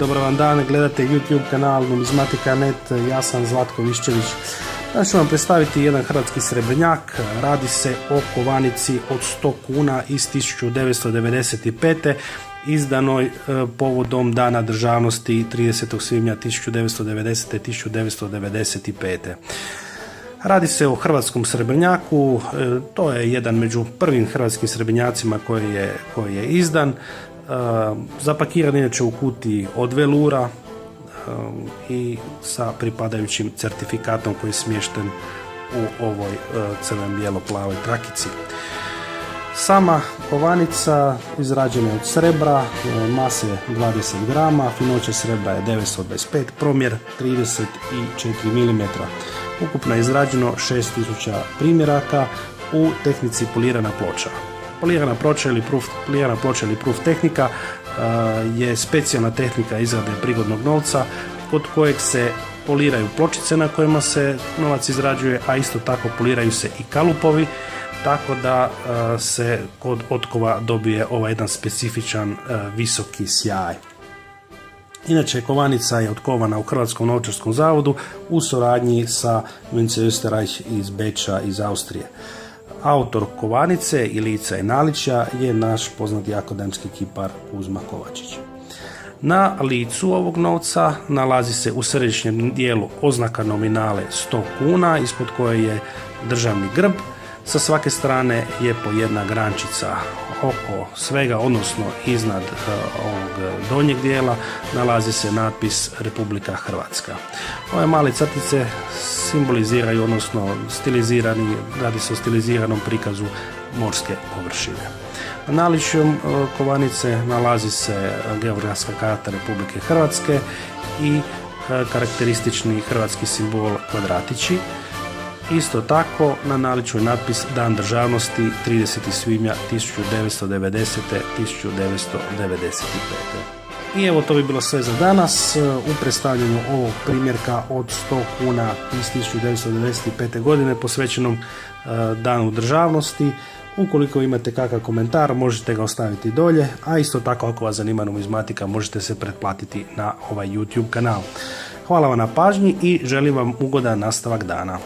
dobar vam dan, gledate YouTube kanal Numizmatika.net, ja sam Zlatko Viščević. Ja ću vam predstaviti jedan hrvatski srebrnjak, radi se o kovanici od 100 kuna iz 1995. izdanoj povodom Dana državnosti 30. svibnja 1990. 1995. Radi se o hrvatskom srebrnjaku, to je jedan među prvim hrvatskim srebrnjacima koji je izdan. Zapakiran inače u kutiji od velura i sa pripadajućim certifikatom koji je smješten u ovoj crven-bijelo-plavoj trakici. Sama kovanica izrađena je od srebra, mase 20 grama, finoća srebra je 925, promjer 34 mm. Ukupno je izrađeno 6000 primjeraka u tehnici polirana ploča. Polirana ploča ili proof tehnika je specijalna tehnika izrade prigodnog novca kod kojeg se poliraju pločice na kojima se novac izrađuje, a isto tako poliraju se i kalupovi, tako da se kod otkova dobije ovaj jedan specifičan visoki sjaj. Inače, kovanica je otkovana u Hrvatskom novčarskom zavodu u suradnji sa Münze Österreich iz Beča iz Austrije. Autor kovanice i lica i naličja je naš poznati akademski kipar Kuzma Kovačić. Na licu ovog novca nalazi se u središnjem dijelu oznaka nominale 100 kuna ispod koje je državni grb. Sa svake strane je po jedna grančica. Oko svega, odnosno iznad ovog donjeg dijela, nalazi se natpis Republika Hrvatska. Ove male crtice simboliziraju, odnosno radi se o stiliziranom prikazu morske površine. Na naličju kovanice nalazi se geografska karta Republike Hrvatske i karakteristični hrvatski simbol kvadratići. Isto tako na naličju je natpis Dan državnosti 30. svibnja 1990. 1995. I evo, to bi bilo sve za danas u predstavljanju ovog primjerka od 100 kuna iz 1995. godine posvećenom Danu državnosti. Ukoliko imate kakav komentar, možete ga ostaviti dolje, a isto tako ako vas zanima numizmatika, možete se pretplatiti na ovaj YouTube kanal. Hvala vam na pažnji i želim vam ugodan nastavak dana.